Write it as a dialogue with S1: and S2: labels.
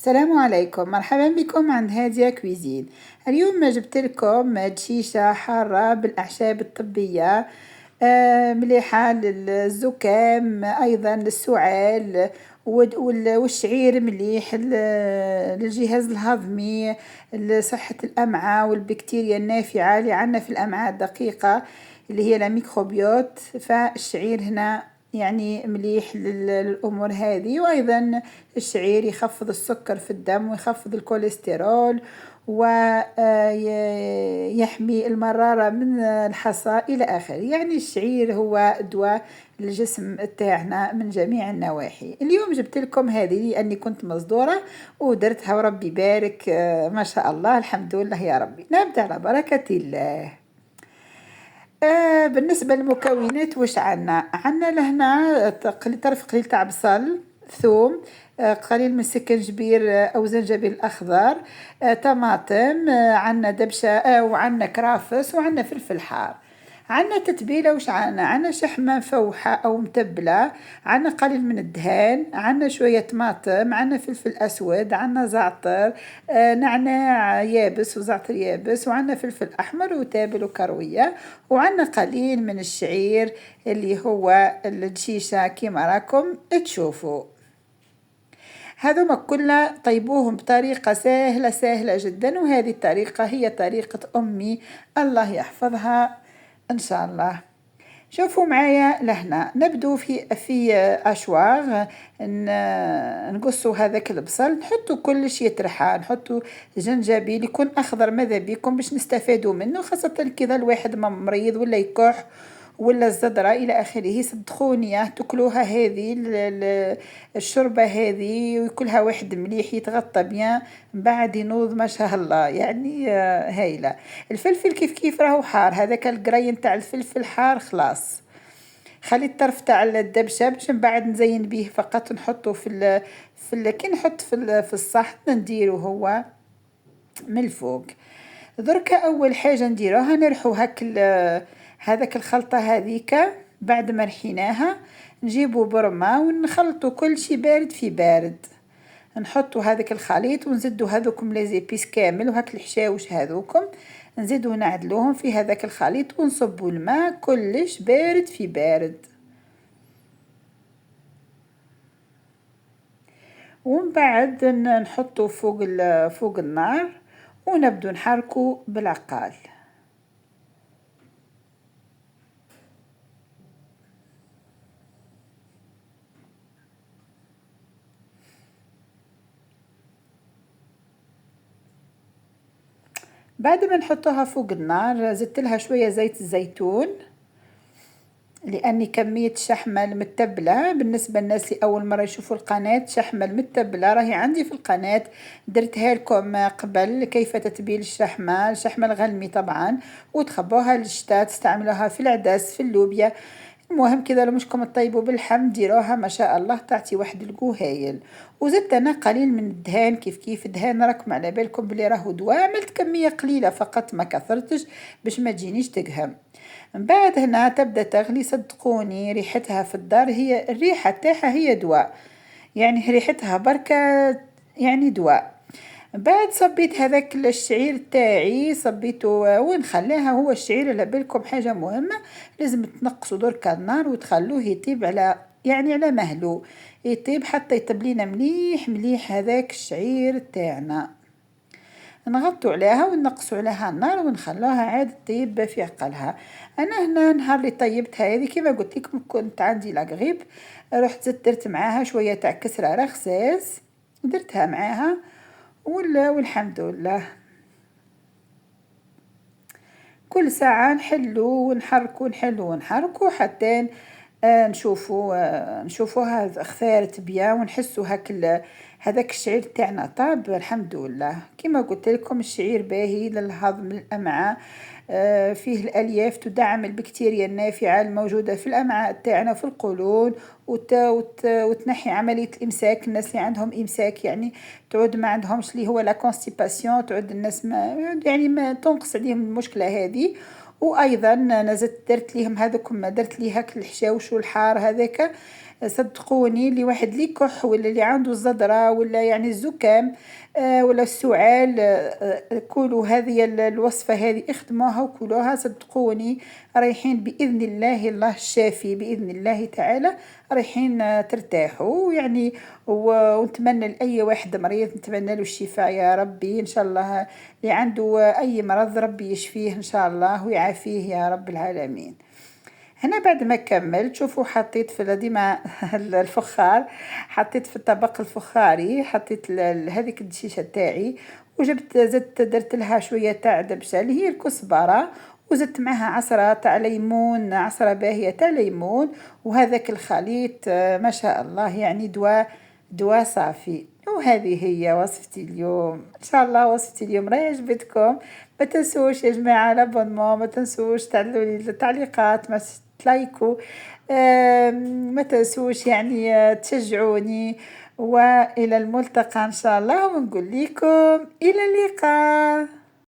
S1: السلام عليكم، مرحبا بكم عند هادية كويزين. اليوم جبت لكم دشيشة حارة بالأعشاب الطبية، مليحة للزكام، أيضا للسعال، والشعير مليح للجهاز الهضمي، لصحة الأمعاء والبكتيريا النافعة اللي عنا في الأمعاء الدقيقة اللي هي الميكروبيوت. فالشعير هنا يعني مليح للأمور هذه. وأيضا الشعير يخفض السكر في الدم ويخفض الكوليسترول ويحمي المرارة من الحصى إلى آخره. يعني الشعير هو دواء للجسم تاعنا من جميع النواحي. اليوم جبت لكم هذه لأني كنت مصدورة ودرتها وربي بارك، ما شاء الله، الحمد لله يا ربي. نبدأ على بركة الله. بالنسبة للمكونات واش عنا لهنا طرف قليل تاع بصل، ثوم، قليل من السكنجبير أو زنجبيل الأخضر، طماطم، عنا دبشة، وعنا كرافس، وعنا فلفل حار. عنا تتبيلة واش عنا شحمة مفوحة أو متبلة، عنا قليل من الدهان، عنا شوية طماطم، عنا فلفل أسود، عنا زعتر، نعناع يابس وزعتر يابس، وعنا فلفل أحمر وتابل وكروية، وعنا قليل من الشعير اللي هو الدشيشة كيما راكم تشوفوا. هذوما كلها طيبوهم بطريقة سهلة جدا، وهذه الطريقة هي طريقة أمي الله يحفظها إن شاء الله. شوفوا معايا لهنا، نبدو في أشواغ، نقصوا هذاك البصل، نحطوا كلش يترحى، نحطوا جنجبيل يكون أخضر ماذا بيكم باش نستفادوا منه، خاصة كذا الواحد مريض ولا يكح ولا الزدرة إلى آخره. صدقوني تاكلوها هذه الشربة هذه ويكلها واحد مليح يتغطى بيان بعد ينوض ما شاء الله، يعني هايلة. الفلفل كيف راهو حار، هذاك القرين تاع الفلفل حار خلاص. خلي الطرف تاع الدبشة باش من بعد نزين بيه فقط، نحطه كي نحط في الصحن نديره هو من الفوق. دركا اول حاجه نديروها نرحو هذاك الخلطه هذيك. بعد ما رحيناها نجيبو برمه ونخلطو كل شي بارد في بارد، نحطو هذاك الخليط ونزدو هذوكم ليزيبيس كامل وهاك الحشاوش هذوكم نزيدو نعدلوهم في هذاك الخليط ونصبو الماء كلش بارد في بارد. ومن بعد نحطو فوق النار ونبدو نحركو بالعقال. بعد ما نحطوها فوق النار زدت لها شوية زيت الزيتون، لأني كمية الشحمة المتبلة بالنسبة للناس اللي أول مرة يشوفوا القناة، شحمة المتبلة راهي عندي في القناة، درتها لكم قبل كيف تتبيل الشحمة الغلمي طبعا، وتخبوها للشتاء تستعملوها في العدس في اللوبيا. المهم كذا لو مشكم تطيبوا بالحم ديروها ما شاء الله تعطي واحد الجو هايل. وزدت انا قليل من الدهان، كيف الدهان راكم على بالكم بلي راهو دواء، عملت كميه قليله فقط ما كثرتش باش ما تجينيش تقهم. من بعد هنا تبدا تغلي، صدقوني ريحتها في الدار، هي الريحه تاعها هي دواء، يعني ريحتها بركه، يعني دواء. بعد صبيت هذاك الشعير تاعي صبيته ونخليها. هو الشعير على بالكم حاجة مهمة، لازم تنقصوا دركا النار وتخلوه يطيب على مهله، يطيب حتى يطيب لينا مليح هذاك الشعير تاعنا. نغطوا عليها ونقصوا عليها النار ونخلوها عاد تطيب في عقلها. انا هنا نهار اللي طيبتها هذه كما قلت لكم كنت عندي لاغريب، رحت درت معاها شويه تاع كسره رخساس درتها معاها والحمد لله. كل ساعة نحلو حتى نشوفوها اختارت بيا ونحسو هذاك الشعير تاعنا طاب الحمد لله. كما قلت لكم الشعير باهي للهضم الأمعاء، فيه الألياف تدعم البكتيريا النافعة الموجودة في الأمعاء تاعنا في القولون، وتنحي عملية الإمساك. الناس اللي عندهم إمساك يعني تعود ما عندهمش اللي هو لا كونستيباسيون، تعود الناس ما تنقص عليهم المشكلة هذه. وايضا نزلت درت ليهم هذوكم درت لي هاك الحشاوش والحار هذاك صدقوني اللي واحد لي كح ولا اللي عنده الزدرة ولا يعني الزكام ولا السعال كلوا هذه الوصفة هذه، اخدموها وكلوها صدقوني رايحين بإذن الله، الله الشافي بإذن الله تعالى رايحين ترتاحوا يعني. ونتمنى لأي واحد مريض نتمنى له الشفاء يا ربي إن شاء الله، اللي عنده أي مرض ربي يشفيه إن شاء الله ويعافيه يا رب العالمين. هنا بعد ما كملت شوفوا حطيت في ديما الفخار، حطيت في الطبق الفخاري حطيت هذيك الدشيشه تاعي، وجبت زدت درت لها شويه تاع دبشه اللي هي الكزبره، وزدت معها عصره تاع ليمون، عصره باهيه تاع ليمون، وهذاك الخليط ما شاء الله يعني دواء صافي. وهذه هي وصفتي اليوم، ان شاء الله وصفتي اليوم راهي عجبتكم. ما تنسوش يا جماعه لابونمون، ما تنسوش تعملوا لي التعليقات، ما تلايكوا، ما تنسوش يعني تشجعوني، والى الملتقى ان شاء الله، ونقول لكم الى اللقاء.